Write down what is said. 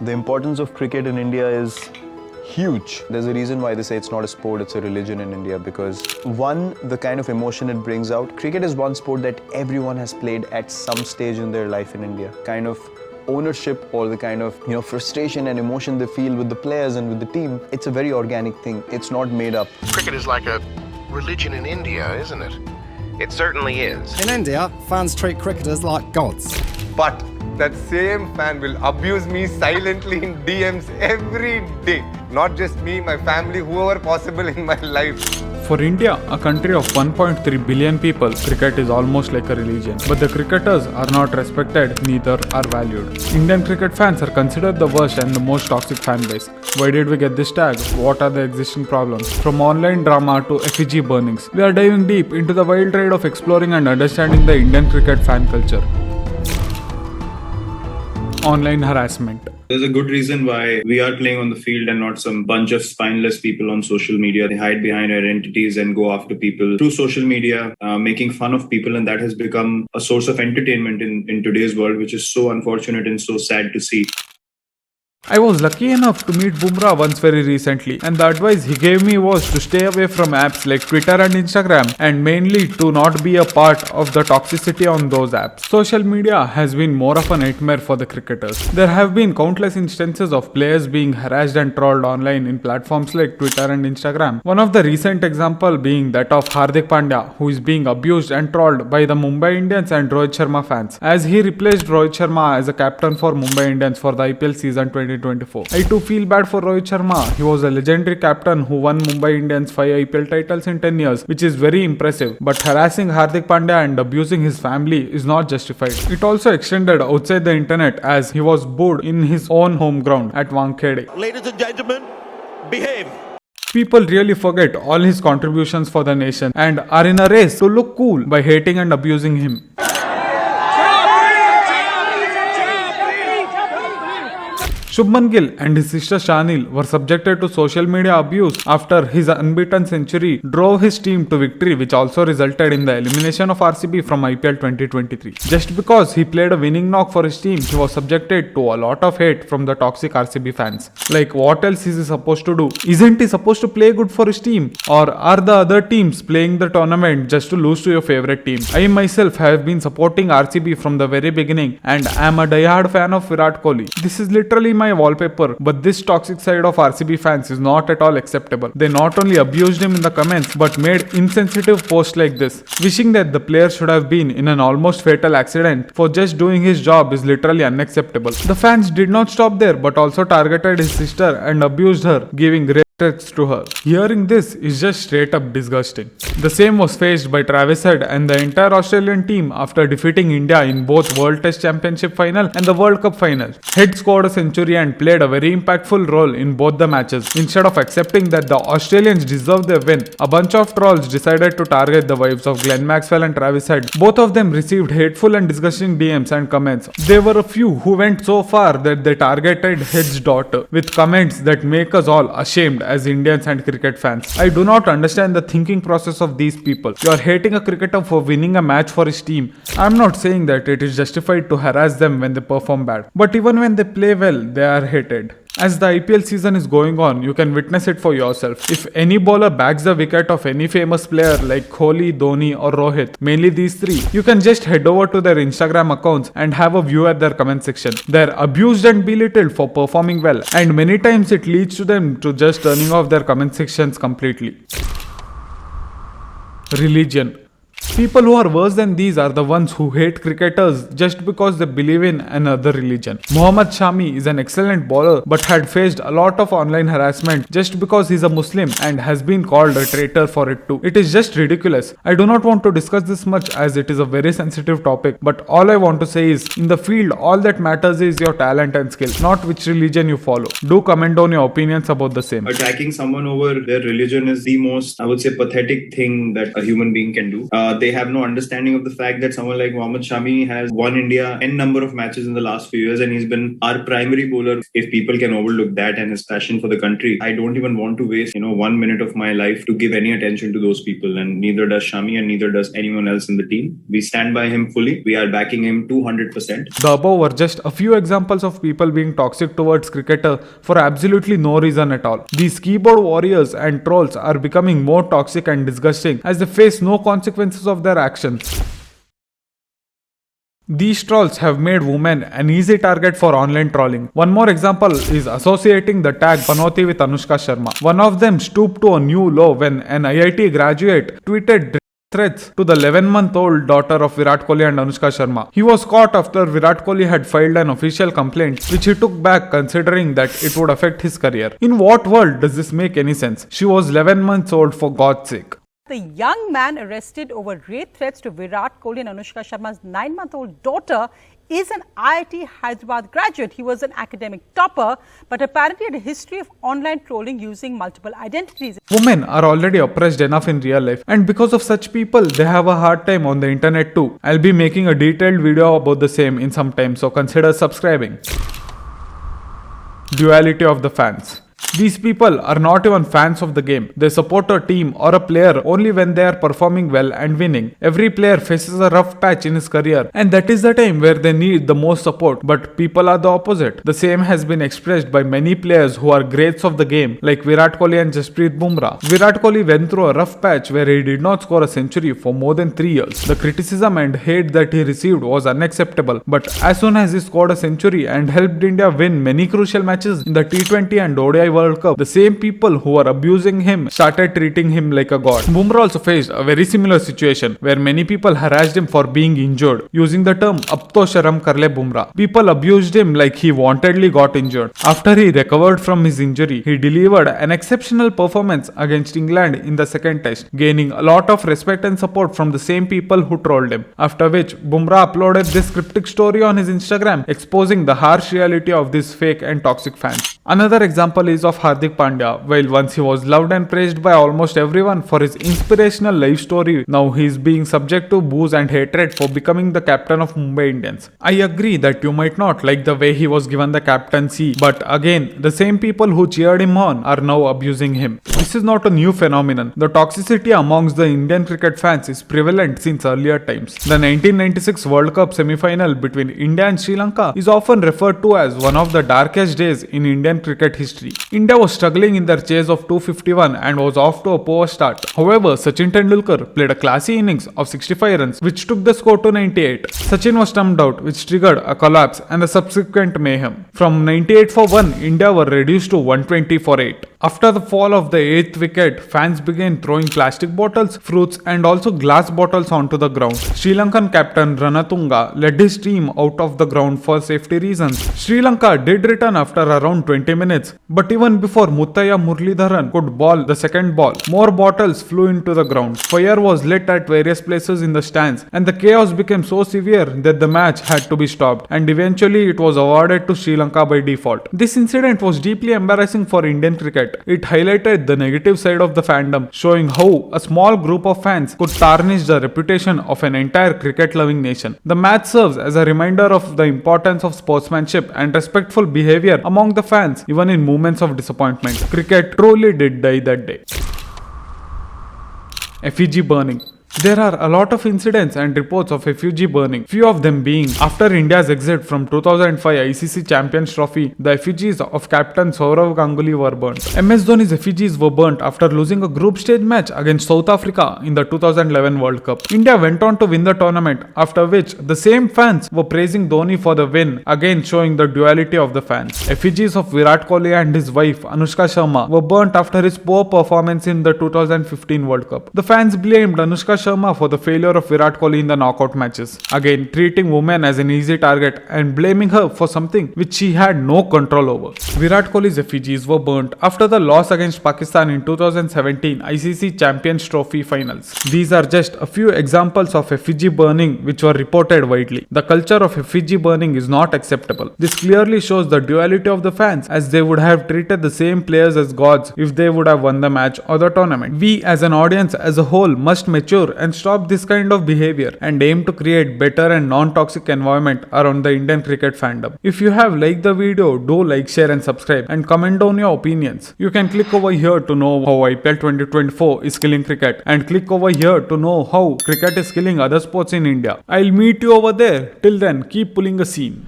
The importance of cricket in India is huge. There's a reason why they say it's not a sport, it's a religion in India, because one, the kind of emotion it brings out. Cricket is one sport that everyone has played at some stage in their life in India. Kind of ownership or the kind of frustration and emotion they feel with the players and with the team, it's a very organic thing. It's not made up. Cricket is like a religion in India, isn't it? It certainly is. In India, fans treat cricketers like gods. But that same fan will abuse me silently in DMs every day. Not just me, my family, whoever possible in my life. For India, a country of 1.3 billion people, cricket is almost like a religion. But the cricketers are not respected, neither are valued. Indian cricket fans are considered the worst and the most toxic fan base. Why did we get this tag? What are the existing problems? From online drama to effigy burnings, we are diving deep into the wild ride of exploring and understanding the Indian cricket fan culture. Online harassment. There's a good reason why we are playing on the field and not some bunch of spineless people on social media. They hide behind identities and go after people through social media, making fun of people, and that has become a source of entertainment in today's world, which is so unfortunate and so sad to see. I was lucky enough to meet Bumrah once very recently, and the advice he gave me was to stay away from apps like Twitter and Instagram, and mainly to not be a part of the toxicity on those apps. Social media has been more of a nightmare for the cricketers. There have been countless instances of players being harassed and trolled online in platforms like Twitter and Instagram. One of the recent examples being that of Hardik Pandya, who is being abused and trolled by the Mumbai Indians and Rohit Sharma fans, as he replaced Rohit Sharma as a captain for Mumbai Indians for the IPL season 2024. I too feel bad for Rohit Sharma. He was a legendary captain who won Mumbai Indians 5 IPL titles in 10 years, which is very impressive. But harassing Hardik Pandya and abusing his family is not justified. It also extended outside the internet, as he was booed in his own home ground at Wankhede. Ladies and gentlemen, behave. People really forget all his contributions for the nation and are in a race to look cool by hating and abusing him. Shubman Gill and his sister Shahneel were subjected to social media abuse after his unbeaten century drove his team to victory, which also resulted in the elimination of RCB from IPL 2023. Just because he played a winning knock for his team, he was subjected to a lot of hate from the toxic RCB fans. Like, what else is he supposed to do? Isn't he supposed to play good for his team? Or are the other teams playing the tournament just to lose to your favorite team? I myself have been supporting RCB from the very beginning, and I am a diehard fan of Virat Kohli. This is literally my wallpaper, but this toxic side of RCB fans is not at all acceptable. They not only abused him in the comments but made insensitive posts like this. Wishing that the player should have been in an almost fatal accident for just doing his job is literally unacceptable. The fans did not stop there but also targeted his sister and abused her, giving rape threats to her. Hearing this is just straight up disgusting. The same was faced by Travis Head and the entire Australian team after defeating India in both World Test Championship final and the World Cup final. Head scored a century and played a very impactful role in both the matches. Instead of accepting that the Australians deserved their win, a bunch of trolls decided to target the wives of Glenn Maxwell and Travis Head. Both of them received hateful and disgusting DMs and comments. There were a few who went so far that they targeted Head's daughter with comments that make us all ashamed as Indians and cricket fans. I do not understand the thinking process of these people. You are hating a cricketer for winning a match for his team. I am not saying that it is justified to harass them when they perform bad, but even when they play well, they are hated. As the IPL season is going on, you can witness it for yourself. If any bowler bags the wicket of any famous player like Kohli, Dhoni or Rohit, mainly these three, you can just head over to their Instagram accounts and have a view at their comment section. They are abused and belittled for performing well, and many times it leads to them to just turning off their comment sections completely. Religion. People who are worse than these are the ones who hate cricketers just because they believe in another religion. Mohammad Shami is an excellent bowler but had faced a lot of online harassment just because he's a Muslim and has been called a traitor for it too. It is just ridiculous. I do not want to discuss this much as it is a very sensitive topic, but all I want to say is, in the field, all that matters is your talent and skill, not which religion you follow. Do comment on your opinions about the same. Attacking someone over their religion is the most, I would say, pathetic thing that a human being can do. They have no understanding of the fact that someone like Mohammad Shami has won India n number of matches in the last few years, and he's been our primary bowler. If people can overlook that and his passion for the country, I don't even want to waste 1 minute of my life to give any attention to those people, and neither does Shami and neither does anyone else in the team. We stand by him fully. We are backing him 200%. The above were just a few examples of people being toxic towards cricketer for absolutely no reason at all. These keyboard warriors and trolls are becoming more toxic and disgusting as they face no consequences of their actions. These trolls have made women an easy target for online trolling. One more example is associating the tag Panoti with Anushka Sharma. One of them stooped to a new low when an IIT graduate tweeted threats to the 11-month-old daughter of Virat Kohli and Anushka Sharma. He was caught after Virat Kohli had filed an official complaint, which he took back considering that it would affect his career. In what world does this make any sense? She was 11 months old, for God's sake. The young man arrested over rape threats to Virat Kohli and Anushka Sharma's 9-month-old daughter is an IIT Hyderabad graduate. He was an academic topper, but apparently had a history of online trolling using multiple identities. Women are already oppressed enough in real life, and because of such people, they have a hard time on the internet too. I'll be making a detailed video about the same in some time, so consider subscribing. Duality of the fans. These people are not even fans of the game. They support a team or a player only when they are performing well and winning. Every player faces a rough patch in his career, and that is the time where they need the most support, but people are the opposite. The same has been expressed by many players who are greats of the game, like Virat Kohli and Jasprit Bumrah. Virat Kohli went through a rough patch where he did not score a century for more than 3 years. The criticism and hate that he received was unacceptable, but as soon as he scored a century and helped India win many crucial matches in the T20 and ODI World Cup, the same people who were abusing him started treating him like a god. Bumrah also faced a very similar situation where many people harassed him for being injured, using the term "Ab to sharam karle Bumrah." People abused him like he wantedly got injured. After he recovered from his injury, he delivered an exceptional performance against England in the second test, gaining a lot of respect and support from the same people who trolled him. After which, Bumrah uploaded this cryptic story on his Instagram, exposing the harsh reality of these fake and toxic fans. Another example is of Hardik Pandya. While once he was loved and praised by almost everyone for his inspirational life story, now he is being subject to boos and hatred for becoming the captain of Mumbai Indians. I agree that you might not like the way he was given the captaincy, but again, the same people who cheered him on are now abusing him. This is not a new phenomenon. The toxicity amongst the Indian cricket fans is prevalent since earlier times. The 1996 World Cup semi-final between India and Sri Lanka is often referred to as one of the darkest days in Indian cricket history. India was struggling in their chase of 251 and was off to a poor start. However, Sachin Tendulkar played a classy innings of 65 runs, which took the score to 98. Sachin was stumped out, which triggered a collapse and the subsequent mayhem. From 98 for 1, India were reduced to 120 for 8. After the fall of the 8th wicket, fans began throwing plastic bottles, fruits and also glass bottles onto the ground. Sri Lankan captain Ranatunga led his team out of the ground for safety reasons. Sri Lanka did return after around 20 minutes, but even before Muthaiya Muralidharan could ball the second ball, more bottles flew into the ground. Fire was lit at various places in the stands, and the chaos became so severe that the match had to be stopped, and eventually it was awarded to Sri Lanka by default. This incident was deeply embarrassing for Indian cricket. It highlighted the negative side of the fandom, showing how a small group of fans could tarnish the reputation of an entire cricket-loving nation. The match serves as a reminder of the importance of sportsmanship and respectful behavior among the fans, even in moments of disappointment. Cricket truly did die that day. Effigy burning. There are a lot of incidents and reports of effigy burning, few of them being after India's exit from 2005 ICC Champions Trophy, the effigies of Captain Saurav Ganguly were burnt. MS Dhoni's effigies were burnt after losing a group stage match against South Africa in the 2011 World Cup. India went on to win the tournament, after which the same fans were praising Dhoni for the win, again showing the duality of the fans. Effigies of Virat Kohli and his wife Anushka Sharma were burnt after his poor performance in the 2015 World Cup. The fans blamed Anushka Sharma for the failure of Virat Kohli in the knockout matches, again treating women as an easy target and blaming her for something which she had no control over. Virat Kohli's effigies were burnt after the loss against Pakistan in 2017 ICC Champions Trophy finals. These are just a few examples of effigy burning which were reported widely. The culture of effigy burning is not acceptable. This clearly shows the duality of the fans, as they would have treated the same players as gods if they would have won the match or the tournament. We as an audience as a whole must mature mature and stop this kind of behavior and aim to create better and non-toxic environment around the Indian cricket fandom. If you have liked the video, do like, share and subscribe and comment down your opinions. You can click over here to know how IPL 2024 is killing cricket and click over here to know how cricket is killing other sports in India. I'll meet you over there. Till then, keep pulling a scene.